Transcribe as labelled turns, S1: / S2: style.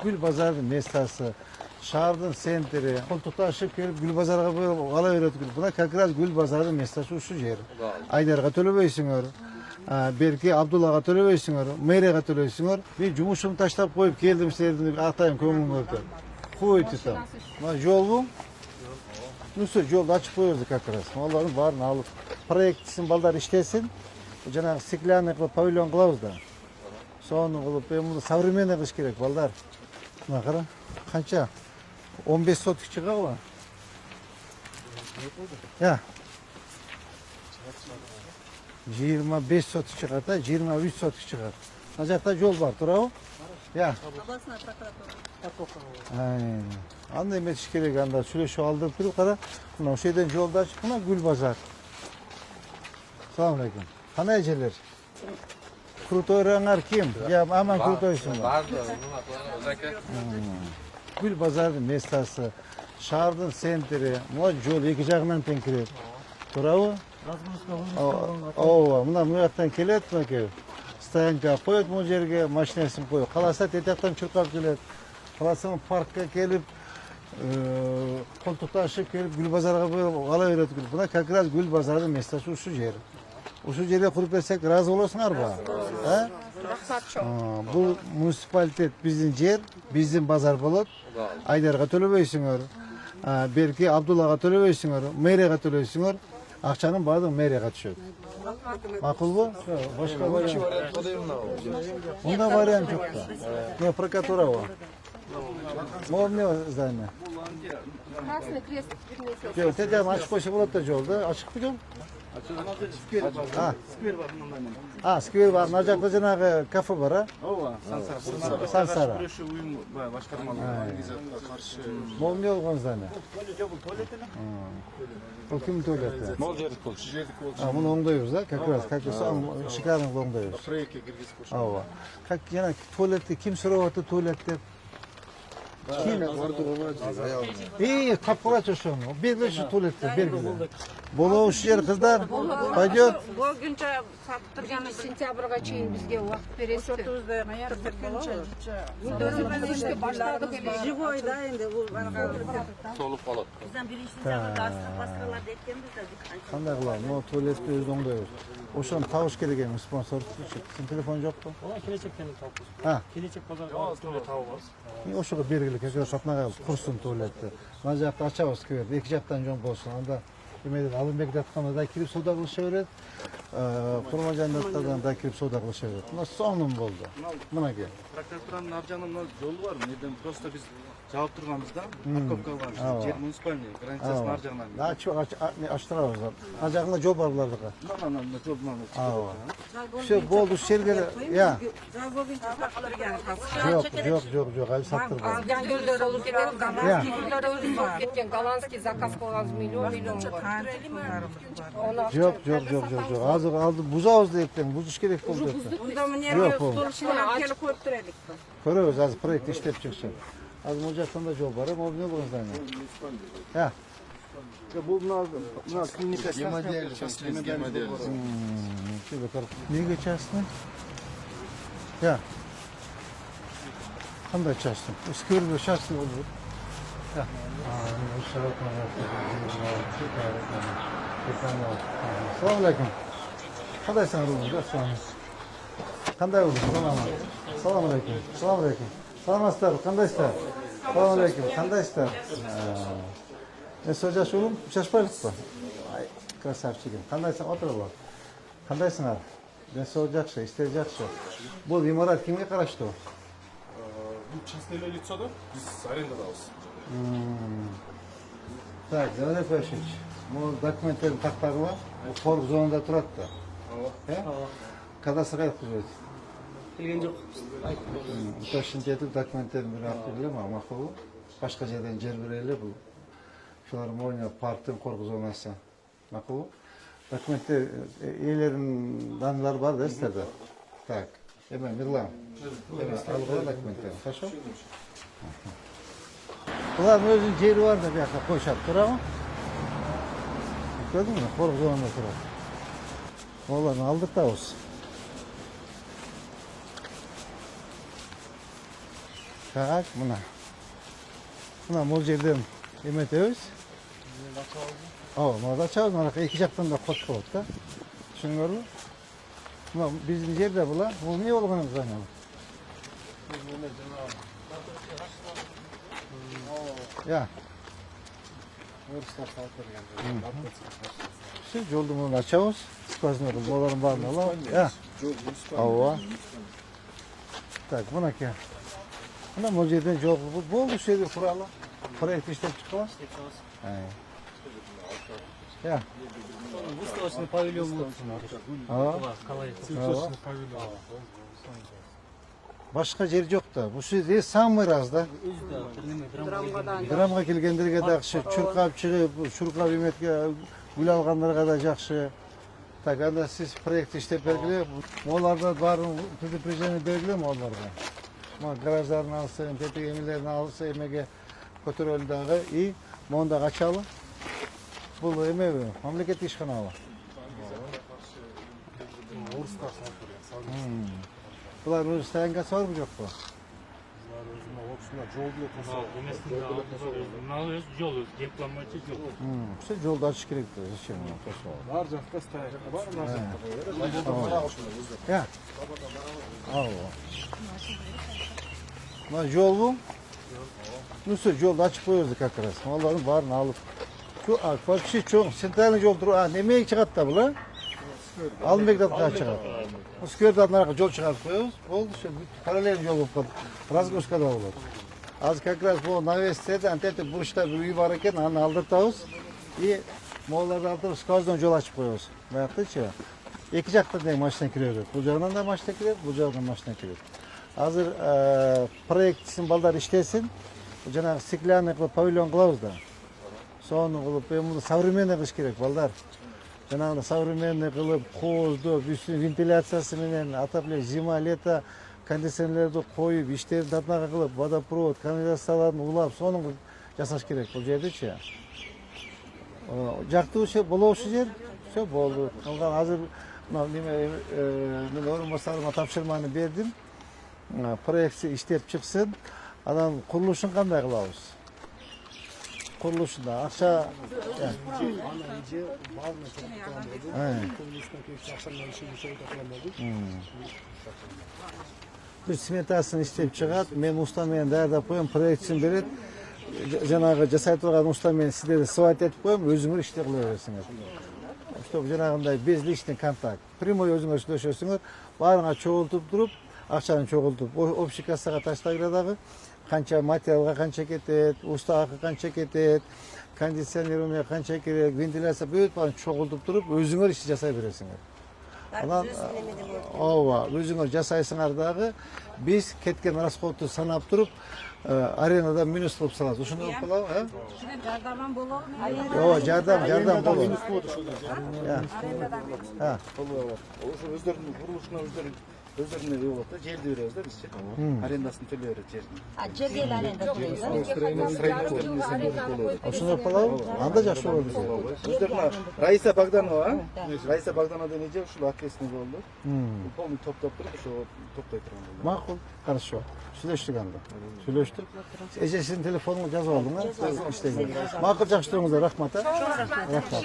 S1: Gül Bazar'ın mestası, şehrin sentri, koltukta aşıp gelip Gül Bazar'a böyle kala öğretip buna kakraz Gül Bazar'ın mestası uşu yer. Aydar'a төлөбейсиңер, Berke Abdullah'a төлөбейсиңер, Meyre'ye төлөбейсиңер. Ben cumuşumu taşlap koyup geldim seyirdim, atayım kömürümü örtüp. Koy tutam. Yol bu. Nusur yolda açıp koyuyoruz kakraz. Onların varını alıp proyektsin balдар işlesin. Жаңағы стеклянный қылып павильон қыламыз да. Соны қылып, bunu современный қылыш керек, балдар. Мына қара, қанша? 15 сотық шыға ғой. Я. 25 сотық шығады да, 23 сотық шығады. Мына жақта жол бар, тұра ғой? Я.
S2: Областная прокуратура.
S1: Андай емес керек, анда сүйлешіп алдырып тұрып қара. Мына осы жерден жолды ашып, мына Gül Bazar. Салам алейкум. Qanday jeler? Krutoy ranglar kim? Ya aman krutoysun. Gül Bazar'ın mestası, şehrin sentri, bu yol iki жағынан тең келет. Туравы? Ооба, мына мынаяқтан келет, мынакей. Стоянка қояды бұл жерге, машинасын қояды. Қаласа тетяқтан чурқап келет. Қаласа паркқа келіп, қолтықты ашып келіп, Gül Bazar'a ала береді. Бұна как раз Gül Bazar'ın mestası ушу жер. Ушу жерге құрып берсек, разы боласыңар ба?
S2: Рахмат чоң.
S1: Бұл муниципалитет біздің жер, біздің базар болады. Айдарға төлөбейсиңер, Берке Абдуллah'a төлөбейсиңер, Meyre'ye төлөйсиңер. Ақчаның бардығы Meyre'ye түседі. Мақұл бұл? Башқа вариант. Онда вариант жоқ та. Не, прокуратура ғой. Ол не здание?
S2: Красный крест.
S1: Жоқ, тетям ашық қойса болады да жол, да? Ашық па жол?
S3: Сквер бар.
S1: Сквер бар. Мына жақта жаңағы кафе бар, а?
S3: Ооба,
S1: Сансара.
S3: күрөшүү уюм башкармалары каршы.
S1: Бұл не болған здание? Бұл кім туалеті?
S3: Мол жердик болчу.
S1: Мұны оңдайбыз, да? Как раз, шикарный оңдайбыз.
S3: Проектке киргизип коюш.
S1: Ооба. Как жаңа туалетті кім сұрап отыр туалет деп? Тапқылашы шоны. Белгілі туалетті, белгілі. Бола ушы жер қыздар, пойдет.
S2: Бұл күнше сатып тұрғаны сентябрға чейін бізге уақыт бересіз.
S4: Живой, да, енді бұл
S3: Толуп калат.
S4: бізден бірінші сентябрьда астық басқаларды еткенбіз да.
S1: Қандай қылам, но туалетті өз оңдайбыз. Ошоны табыш керек емес, спонсор. Сен телефон жоқ па?
S5: Келечектен табыз. Келечек базарға табыз.
S1: Ошоға бергілі, көзге шапнаға құрсын туалетті. Мына жақта ачабыз скверді, екі жақтан жон болсын. Анда Демейді, Алымбек датқанда да кіріп сода қылыша береді, Құрмажан даттардан да кіріп сода қылыша береді. Мына соңым болды. Мына ке.
S3: Прокуратуранын ар жагынан жолу бар. Неден просто биз жаап турганбыз да. Парковка алганбыз. Жер муниципальный границасынын ар жагынан.
S1: Аштырабыз. Ар жағында жол бар бұлардыға.
S3: Мына жол мына.
S1: Все, болды, шергелі. Я. Жоқ, әлі саттырды.
S2: Алған гүлдер olur деген, голландский гүлдер өзі болып кеткен, голландский заказ қойғаныз миллион ғой.
S1: Жоқ. Азыр алды бұзауыз deyіптен, бұзыш керек болды deyіптен.
S4: Онда міне столшылар келіп қойып тұр едік.
S1: Көрөбүз, азыр проект иштеп чыксын. Азыр бұл жақтан да жол бар, ол не бұл здание? Я.
S3: Бұл мына клиника гемодиализ.
S1: Неге частный? Я. Қандай частный? Скверді частный болды. Я. Салам алейкум. Қандайсың Румын? Қандай болды? Салам алейкум. Саламатсыздар, қандайсыздар? Салам алейкум, қандайсыздар? Мен сол жаш ұлым, шашпайлық па? Красавчигім. Қандайсың, отыр бол. Қандайсыңар? Мен сол жақшы, істер жақшы. Бұл имарат кімге қарашты?
S6: Бұл частное лицо, да? Біз арендадамыз.
S1: Так, Леонид Павлович, бұл документтерін тақтағы ба? Бұл қорық зонада тұрады да. Кадастр қайық құзырет?
S5: Келген жоқ.
S1: Уточнить етіп документтерін бір ақ берілі ма? Мақұл. Башқа жерден жер берелі бұл. Филармония, парктың қорық зонасы. Мақұл. Документтер, иелерінің данылары бар да істерді? Так, Мирлан. Алғыла документтер. Хорошо? Бұлардың өзінің жері бар да бияққа қойшап тұра ма? Көрдің мі? Қорық зонында тұрады. Оларын алдық та осы. Так, мына. Мына мол жерден эметебиз. Мына дачабыз, мына эки жактан да кот болот да. Түшүндүңөрбү? Мына биздин жерде була, бул эмне болгон экен? Ya. Siz yolda bunu açamaz. Skvazını boğaların bağını alalım. Ya. Hava. Tak, buna ki. Buna moceden yol bu oldu şeydir kuralı. Proyekt işlep çıkmaz. Ya.
S5: Выставочный павильон вот.
S1: Hava. Başka yer yok da. Bu şey самый раз da. Драмга келгендерге да жакшы, чуркап чыгып, чуркап эметке гүл алгандарга да жакшы. Так, анда сиз проект иштеп бергиле, оларда баарын предупреждение бергиле оларга. Мына гараждарын алсын, тепек эмелерин алса эмеге көтөрөлү дагы и монда ачалы. Бул эмеби? Мамлекеттик ишканабы? Bular öz sayıngası var mı yok mu?
S5: Жол дипломатия жол.
S1: İşte yolda açık gerekli.
S6: Бар жақта стоянка бар, мына жақта.
S1: Ya. Allah. Lan yol bu. Nasıl yolda açık koyuyoruz как раз. Onların varını alıp. Şu вообще çok sentralni yol duruyor. Nemeye çıkarttı da bu lan? Alınbek'ten kaç çıkarttı. Bu skörden arka yol çıkartıp koyuyoruz. Oldu şey paralel yol olup kaldı. Razgoska'da olur. Az как раз bu Naveste'den tete burçta bir üy var iken onu aldırtıyoruz. İyi Moğollarda aldırıp skazdan yol açıp koyuyoruz. Bayaktıkça. İki jaktan da maçtan giriyor. Bu jagdan da maçtan giriyor, bu jagdan maçtan giriyor. Hazır proyektsin balдар işlesin. Bu janagı стеклянный кылып павильон кылабыз да. Соны кылып, bunu современный кылыш керек балдар. Жанагы современный кылып, кооздоп, үстүн вентиляциясы менен отопление зима, лето кондиционерлерди коюп, иштерин татнага кылып, водопровод, канализацияларын улап, соны жасаш керек бул жердечи. Жактуу иши болобу жер, все болду. Калган азыр мына неме мен орун басарыма тапшырманы бердим. Проектси иштеп чыксын. Анан курулушун кандай кылабыз? Kuruluşunda akşa biz smetasını isteyip çıkat, men ustamen dayardap koyayım, proyektsin beret, janagı жасай турган ustamen sizleri sıvat etip koyayım, özüңөр иште кыла бересиңер. Чтобы жанагындай безличный контакт, прямой өзүңөр сүйлөшөсүңөр, баарыңа чогултуп туруп, акчаны чогултуп, общий кассага таштайгыла дагы. Kança materyalga kança ketет, usta akı kança ketет, kondisyonerine kança керек, ventilasyon büyük falan çoğultup durup özüңөр işi жасай бересиңер. Анан өзүңөр жасайсыңар дагы биз кеткен расходду санап туруп аренадан минус кылып салабыз. Ошондой болуп калабы,
S4: Жардаман болобу?
S1: жардам болот.
S3: Ошо өздөрүнүн курулушуна өздөрүнө үй болот да, жерди беребиз да бизчи. Арендасын төлөй берет жердин.
S4: Жерге аренда төлөйбүз.
S1: Ошондой болуп калабы? Анда жакшы болот.
S3: Өздөрүнө Раиса Богданова, Раиса Богданова деген эже ушул ответственный болду. Полный топтоп туруп ошо токтой турган болду.
S1: Макул, хорошо. Сүйлөштүк анда. Сүйлөштүк. Эжесинин телефонун жазып алдың, иштеген. Макул, жакшы туруңуздар, рахмат. Рахмат.